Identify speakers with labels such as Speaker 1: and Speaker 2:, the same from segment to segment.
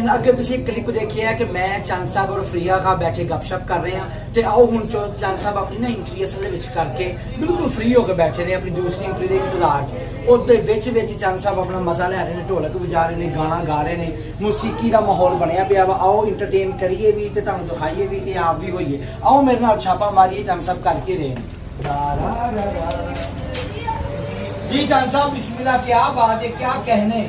Speaker 1: अगे तुसीं एक क्लिप देखी है कि मैं चंद साहब और फ्रिया खा बैठे गपशप कर रहे हैं तो आओ हुण चंद साहब अपनी ना इंटरव्यू असल दे विच करके बिल्कुल फ्री होकर बैठे ने अपनी दूसरी इंटरव्यू के इंतजार च उहदे विच चंद साहब अपना मजा लै रहे हैं, ढोलक बजा रहे हैं, गाना गा रहे हैं, मौसीकी का माहौल बनया पिया वा। आओ इंटरटेन करिए भी ते तुहानूं दिखाइए भी ते आप भी होइए। आओ मेरे नाल छापा मारिए, चंद साहब करके रहे हैं। जी चंद साहब बिस्मिल्लाह, क्या बात है, क्या कहने।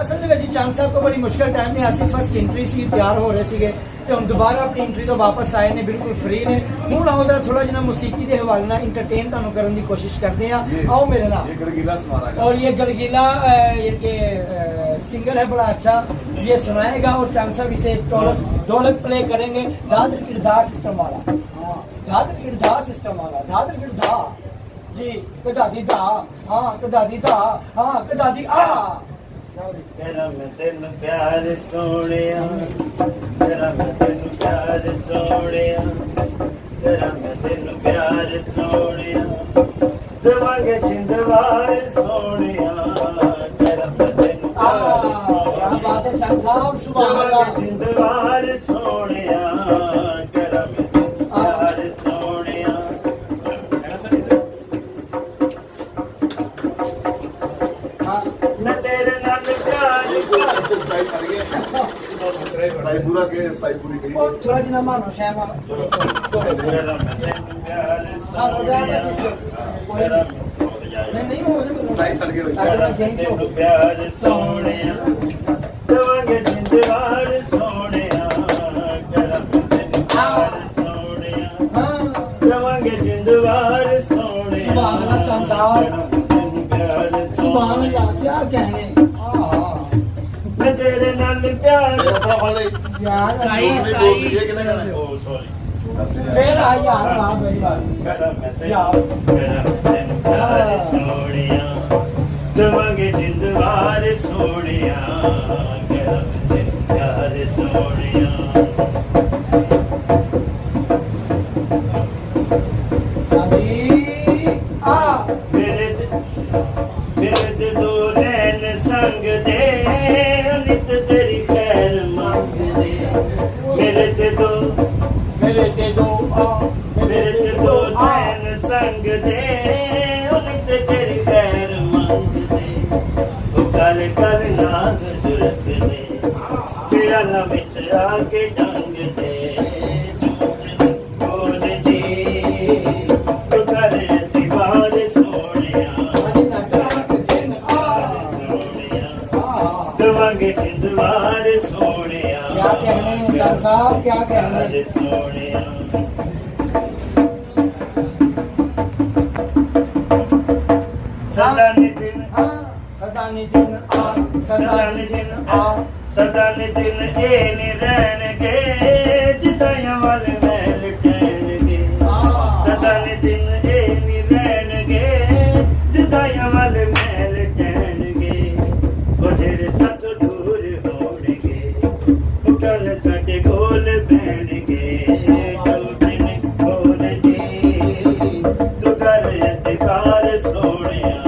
Speaker 1: असल में चंद साहब को बड़ी मुश्किल टाइम में ऐसी फर्स्ट एंट्री सी तैयार हो रहे थे तो हम दोबारा अपनी एंट्री तो वापस आए ने, बिल्कुल फ्री ने। हूँ आओ जरा थोड़ा जिना मौसीकी के हवाले ना इंटरटेन तुहानूं करने की कोशिश करते हैं। आओ मेरे नाल। और ये गलगीला सिंगर है, बड़ा अच्छा ये सुनाएगा और चंद साहब इसे ढोलक प्ले करेंगे। दादर किरदार सिस्टम वाला, दादर किरदार सिस्टम वाला, दादर किरदार जी कदादी दा, हाँ कदादी दा, हाँ कदादी आ।
Speaker 2: तेरा मैं तेन प्यार सोनिया, तेरा मैं तेन प्यार सोनिया, तेरा मैं तेन प्यार सोनिया, देवांगे जिंदवार सोनिया, तेरा मैं तेन देवांगे जिंदवार सोनिया, तेरा मैं तेन प्यार सोनिया। मैं तेरे
Speaker 3: पूरा के स्टाइल पूरी कही
Speaker 1: और थोड़ा जिना मानो श्यामा नहीं हो
Speaker 3: स्टाइल चढ़ के
Speaker 2: प्यार सोनिया, देवांगे जिंदवार सोनिया, प्यार सोनिया, देवांगे जिंदवार सोनिया।
Speaker 1: क्या कहने।
Speaker 2: मैं तेरे नाल प्यार
Speaker 1: फिर आ यार वाह भाई
Speaker 2: प्यार सोनिया, देवांगे जिंदवार सोनिया, प्यार सोनिया। मेरे दो नैन संग दे, नित तेरी खैर मंग दे। मेरे ते दो नैन संग दे, नित तेरी खैर मंग दे। ओ गल गल नाग सुरख दे, प्याला विच आके डंग दे। बोल जी तो कर दीवार सोनिया, देवांगे जिंदवार सोनिया।
Speaker 1: क्या कहने चंद साहब, क्या कहने
Speaker 2: सोनिया। सदा निदिन
Speaker 1: सदा निदिन आ,
Speaker 2: सदा निदिन आ, सदा निदिन ए निरैणगे, जिदाइयां वाल महल टहणगे। सदा निदिन ए निरैणगे, जिदाइयां वाल महल टहणगे। ओ जेड़े सत दूर होणगे, ओ कल साडे कोल बहणगे। टूटन कोल जी तू कर अतिकार सोनिया,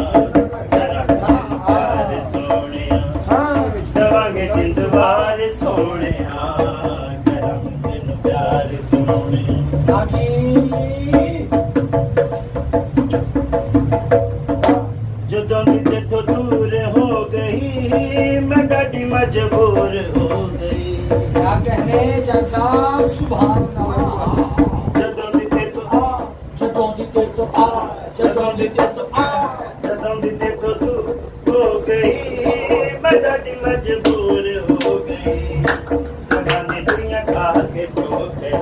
Speaker 2: प्यार सोनिया, देवांगे जिंदवार सोनिया, प्यार सोनिया। जदों दी तेथों दूर हो गई, मैं डाडी मजबूर हो गई।
Speaker 1: क्या कहने चंद साहब, सुभान अल्लाह।
Speaker 2: जदों दी तेथों आ,
Speaker 1: जदों दी तेरे तो आ, जदों दी तेरे तो आ,
Speaker 2: जदों दी तेथों दूर हो गई, मैं डाडी मजबूर हो गई। जवानी दुनिया खा के ठोकर,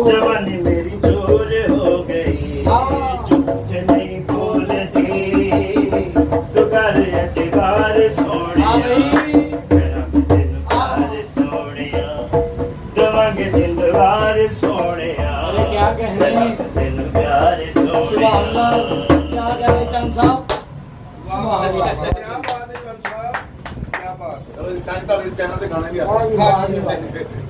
Speaker 2: जवानी मेरी चोर हो गई। झूठ नहीं बोलती, तू कर एतबार सोनिया, मेरा तेन प्यार सोनिया, देवांगे जिंदवार सोनिया।
Speaker 1: क्या कहने।
Speaker 2: तेन प्यार सोनिया।
Speaker 1: क्या कहने चंद साहब।
Speaker 3: चैनल ਤੇ ਗਾਣੇ ਵੀ ਆ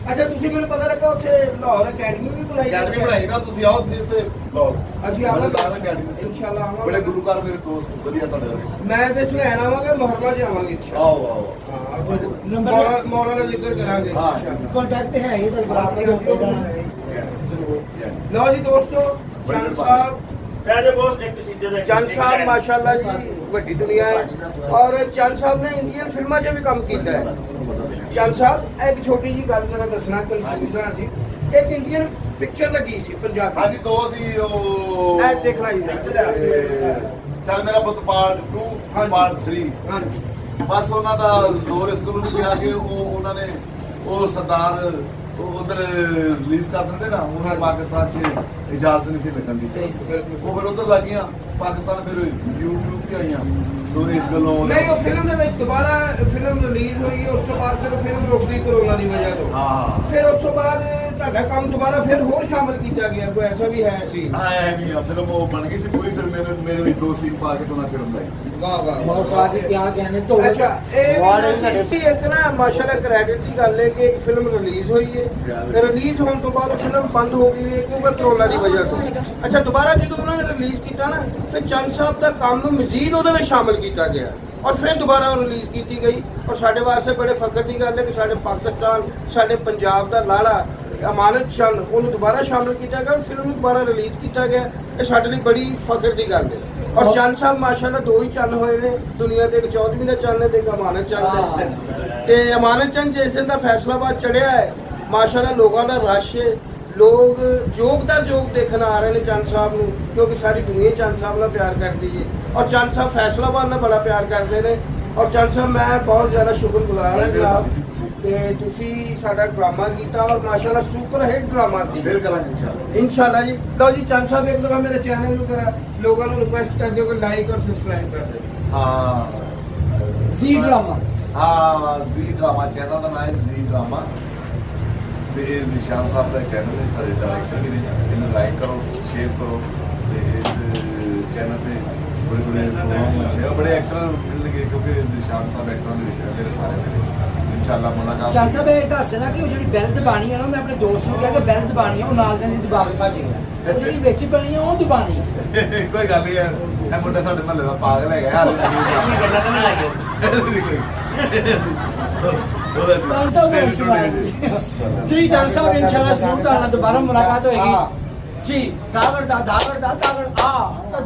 Speaker 1: अच्छा तुझे मेरे पता लगा उसे लाहौर अकेडमी भी बुलाई
Speaker 3: ਅਕੈਡਮੀ ਬਣਾਈ ਨਾ ਤੁਸੀਂ ਆਓ ਤੁਸੀਂ ਤੇ ਬਲੌਗ
Speaker 4: ਅਸੀਂ ਆਵਾਂਗੇ
Speaker 3: ਮਜ਼ੇਦਾਰ ਅਕੈਡਮੀ
Speaker 4: ਇਨਸ਼ਾਅੱਲਾ ਆਵਾਂਗੇ।
Speaker 3: ਬੜੇ ਗੁਲੂਕਾਰ ਮੇਰੇ ਦੋਸਤ ਵਧੀਆ ਤੁਹਾਡੇ ਵਰਗੇ।
Speaker 4: ਮੈਂ ਤੇ ਸੁਣੈਣ ਆਵਾਂਗੇ ਮੁਹਰਮਾ ਚ ਆਵਾਂਗੇ ਇਨਸ਼ਾਅੱਲਾ।
Speaker 3: ਆਓ ਆਓ
Speaker 4: ਹਾਂ ਉੱਥੇ
Speaker 1: ਨੰਬਰ-
Speaker 4: ਮੌਲਾ ਦਾ ਜ਼ਿਕਰ ਕਰਾਂਗੇ
Speaker 3: ਹਾਂ।
Speaker 4: ਇਨਸ਼ਾਅੱਲਾ।
Speaker 1: ਕੰਟੈਕਟ ਹੈ ਹੀ ਸਰ ਆਪਣੇ
Speaker 4: ਲਓ ਜੀ ਦੋਸਤੋ ਚੰਦ ਸਾਹਿਬ
Speaker 2: ਕਹਿੰਦੇ ਬੋਸ ਇੱਕ ਸਿੱਧੇ ਦਾ
Speaker 4: ਚੰਦ ਸਾਹਿਬ ਮਾਸ਼ਾਅੱਲਾ ਜੀ ਵੱਡੀ ਦੁਨੀਆ ਹੈ ਔਰ ਚੰਦ ਸਾਹਿਬ ਨੇ ਇੰਡੀਅਨ ਫਿਲਮਾਂ 'ਚ ਵੀ ਕੰਮ ਕੀਤਾ ਹੈ। ਚੰਦ ਸਾਹਿਬ ਇੱਕ ਛੋਟੀ ਜੀ ਗੱਲ ਜਰਾ ਦੱਸਣਾ ਕਨਫਿਊਜ਼ਨ ਸੀ। ਇੱਕ ਇੰਡੀਅਨ ਪਿਕਚਰ ਲੱਗੀ ਸੀ ਪੰਜਾਬੀ।
Speaker 3: ਹਾਂਜੀ ਦੋ ਸੀ ਉਹ
Speaker 4: ਇਹ ਦੇਖਣਾ ਜੀ ਜਰਾ।
Speaker 3: ਚੱਲ ਮੇਰਾ ਪੁੱਤ ਪਾਰਟ 2
Speaker 4: ਹਾਂਜੀ।
Speaker 3: ਪਾਰਟ 3
Speaker 4: ਹਾਂਜੀ
Speaker 3: ਬਸ ਉਹਨਾਂ ਦਾ ਜ਼ੋਰ ਇਸ ਕੋਲ ਨਹੀਂ ਪਿਆ ਕਿ ਉਹਨਾਂ ਨੇ ਉਹ ਸਰਦਾਰ ਉਧਰ ਰਿਲੀਜ਼ ਕਰ ਦਿੰਦੇ ਨਾ ਉਹਨਾਂ ਪਾਕਿਸਤਾਨ 'ਚ ਇਜਾਜ਼ਤ ਨਹੀਂ ਸੀ ਲੱਗਣ ਦੀ ਉਹ ਫਿਰ ਉਧਰ ਲੱਗੀਆਂ ਪਾਕਿਸਤਾਨ ਫਿਰ YouTube ਤੇ ਆਈਆਂ ਸੋ ਇਸ ਗੱਲੋਂ
Speaker 4: ਨਹੀਂ ਉਹ ਫਿਲਮ ਦੇ ਵਿੱਚ ਦੁਬਾਰਾ ਫਿਲਮ ਰਿਲੀਜ਼ ਹੋਈ ਉਸ ਤੋਂ ਬਾਅਦ ਫਿਰ ਫਿਲਮ ਰੁਕ ਗਈ ਕਰੋਨਾ ਦੀ ਵਜ੍ਹਾ ਤੋਂ।
Speaker 3: ਹਾਂ
Speaker 4: ਫਿਰ ਉਸ ਤੋਂ ਬਾਅਦ ਤੁਹਾਡਾ ਕੰਮ ਦੁਬਾਰਾ ਫਿਰ ਹੋਰ ਸ਼ਾਮਲ ਕੀਤਾ ਗਿਆ ਕੋਈ ਐਸਾ ਵੀ ਹੈ ਸੀ?
Speaker 3: ਆਇਆ ਨਹੀਂ ਫਿਲਮ ਉਹ ਬਣ ਗਈ ਸੀ ਪੂਰੀ ਫਿਰ ਮੇਰੇ ਲਈ ਦੋ ਸੀਨ ਪਾ ਕੇ ਤੋਂ ਨਾ ਫਿਲਮ ਲਾਈ
Speaker 4: ਵਾਹ ਵਾਹ
Speaker 1: ਬਹੁਤ ਸਾਥੀ ਕਿਆ ਕਹਿੰਦੇ ਢੋਲ
Speaker 4: ਅੱਛਾ ਇਹ ਵੀ ਇੱਕ ਨਾ ਮਾਸ਼ਾਅੱਲਾ ਕ੍ਰੈਡਿਟ ਦੀ ਗੱਲ ਹੈ ਕਿ ਇੱਕ ਫਿਲਮ ਰਿਲੀਜ਼ ਹੋਈ ਹੈ ਰਿਲੀਜ਼ ਹੋਣ ਤੋਂ ਬਾਅਦ ਫਿਲਮ ਬੰਦ ਹੋ ਗਈ ਹੈ ਕਿਉਂਕਿ ਕਰੋਨਾ ਦੀ ਵਜ੍ਹਾ ਤੋਂ। ਅੱਛਾ ਦੁਬਾਰਾ ਜਦੋਂ ਉਹਨਾਂ ਨੇ ਰਿਲੀਜ਼ ਕੀਤਾ ਨਾ ਫਿਰ ਚੰਦ ਸਾਹਿਬ ਦਾ ਕੰਮ ਮਜ਼ੀਦ ਉਹਦੇ ਵਿੱਚ ਸ਼ਾਮਲ ਕੀਤਾ ਗਿਆ ਔਰ ਫਿਰ ਦੁਬਾਰਾ ਉਹ ਰਿਲੀਜ਼ ਕੀਤੀ ਗਈ ਔਰ ਸਾਡੇ ਵਾਸਤੇ ਬੜੇ ਫਖਰ ਦੀ ਗੱਲ ਹੈ ਕਿ ਸਾਡੇ ਪਾਕਿਸਤਾਨ ਸਾਡੇ ਪੰਜਾਬ ਦਾ ਲਾੜਾ ਅਮਾਨਤ ਚੰਦ ਉਹਨੂੰ ਦੁਬਾਰਾ ਸ਼ਾਮਲ ਕੀਤਾ ਗਿਆ ਫਿਲਮ ਨੂੰ ਦੁਬਾਰਾ ਰਿਲੀਜ਼ ਕੀਤਾ ਗਿਆ। ਇਹ ਸਾਡੇ ਲਈ ਬੜੀ ਫਖਰ ਦੀ ਗੱਲ ਹੈ ਔਰ ਚੰਦ ਸਾਹਿਬ ਮਾਸ਼ਾਅੱਲਾ ਦੋ ਹੀ ਚੰਨ ਹੋਏ ਨੇ ਦੁਨੀਆ ਤੇ, ਇੱਕ 14ਵੀਂ ਦਾ ਚੰਨ ਹੈ ਤੇ ਇੱਕ ਅਮਾਨਤ ਚੰਦ ਹੈ। ਤੇ ਅਮਾਨਤ ਚੰਦ ਜਿਸ ਦਿਨ ਦਾ ਫੈਸਲਾਬਾਦ ਚੜਿਆ ਹੈ ਮਾਸ਼ਾਅੱਲਾ ਲੋਕਾਂ ਦਾ ਰਸ਼ ਹੈ ਲੋਕ ਜੋਗ ਦੇਖਣ ਆ ਰਹੇ ਨੇ ਚੰਦ ਸਾਹਿਬ ਨੂੰ ਕਿਉਂਕਿ ਸਾਰੀ ਦੁਨੀਆ ਚੰਦ ਸਾਹਿਬ ਨਾਲ ਪਿਆਰ ਕਰਦੀ ਹੈ ਔਰ ਚੰਦ ਸਾਹਿਬ ਫੈਸਲਾਬਾਦ ਨਾਲ ਬੜਾ ਪਿਆਰ ਕਰਦੇ ਨੇ ਔਰ ਚੰਦ ਸਾਹਿਬ ਮੈਂ ਬਹੁਤ ਜ਼ਿਆਦਾ ਸ਼ੁਕਰਗੁਜ਼ਾਰ ਹਾਂ ਜਨਾਬ ਤੇ ਤੁਸੀਂ ਸਾਡਾ ਡਰਾਮਾ ਕੀਤਾ ਔਰ ਮਾਸ਼ਾਅੱਲਾ ਸੁਪਰ ਹਿੱਟ ਡਰਾਮਾ ਸੀ।
Speaker 3: ਫਿਰ ਕਰਾਂਗੇ ਇਨਸ਼ਾਅੱਲਾ
Speaker 4: ਇਨਸ਼ਾਅੱਲਾ ਜੀ। ਲਓ ਜੀ ਚੰਦ ਸਾਹਿਬ ਇੱਕ ਦਫਾ ਮੇਰੇ ਚੈਨਲ ਨੂੰ ਕਰਾ ਲੋਕਾਂ ਨੂੰ ਰਿਕੁਐਸਟ ਕਰ ਦਿਓ ਕਿ ਲਾਈਕ ਔਰ ਸਬਸਕ੍ਰਾਈਬ ਕਰ ਦਿਓ।
Speaker 3: ਹਾਂ
Speaker 1: ਜੀ ਡਰਾਮਾ
Speaker 3: ਹਾਂ ਜੀ ਡਰਾਮਾ ਚੈਨਲ ਦਾ ਨਾਮ ਹੈ ਜੀ ਡਰਾਮਾ ਤੇ ਇਹ ਨਿਸ਼ਾਨ ਸਾਹਿਬ ਦਾ ਚੈਨਲ ਹੈ ਸਾਡੇ ਡਾਇਰੈਕਟਰ ਵੀ ਨੇ ਇਹਨੂੰ ਲਾਈਕ ਕਰੋ ਸ਼ੇਅਰ ਕਰੋ ਤੇ ਇਸ ਚੈਨਲ ਤੇ ਬੜੇ ਪ੍ਰੋਗਰਾਮ ਅੱਛੇ ਬੜੇ ਐਕਟਰ ਮਿਲਣਗੇ ਕਿਉਂਕਿ ਨਿਸ਼ਾਨ ਸਾਹਿਬ ਐਕਟਰਾਂ ਦੇ ਵਿੱਚ ਹੈ ਮੇਰੇ ਸਾਰੇ ਦੇ ਵਿੱਚ ਇਨਸ਼ਾਅੱਲਾ ਮੁਲਾਕਾਤ
Speaker 1: ਚੰਦ ਸਾਹਿਬ ਇਹ ਦੱਸਣਾ ਕਿ ਉਹ ਜਿਹੜੀ ਬੈਲ ਦਬਾਣੀ ਹੈ ਨਾ ਮੈਂ ਆਪਣੇ ਦੋਸਤ ਨੂੰ ਕਿਹਾ ਕਿ ਬੈਲ ਦਬਾਣੀ ਹੈ ਉਹ ਨਾਲ ਦੇ ਦਬਾ ਕੇ ਭੱਜ ਗਿਆ ਉਹ ਜਿਹੜੀ ਵਿੱਚ ਬਣੀ ਹੈ ਉਹ ਦਬਾਣੀ ਹੈ।
Speaker 3: ਕੋਈ ਗੱਲ ਨਹੀਂ ਯਾਰ ਇਹ ਮੁੰਡਾ ਸਾਡੇ ਮਹੱਲੇ ਦਾ ਪਾਗਲ ਹੈਗਾ ਯਾਰ
Speaker 2: ਇਹ ਗੱਲਾਂ ਤਾਂ ਨਹੀਂ ਆਈਆਂ
Speaker 1: ਚੰਦ ਸਾਹਿਬ ਨੂੰ ਵਿਸ਼ਵਾਸ ਜੀ ਚੰਦ ਸਾਹਿਬ ਇਨਸ਼ਾਅੱਲਾ ਜ਼ਰੂਰ ਤੁਹਾਡੇ ਨਾਲ ਦੁਬਾਰਾ ਮੁਲਾਕਾਤ ਹੋਏਗੀ ਜੀ ਦਾਵੜ ਦਾ ਆ ਤਾਂ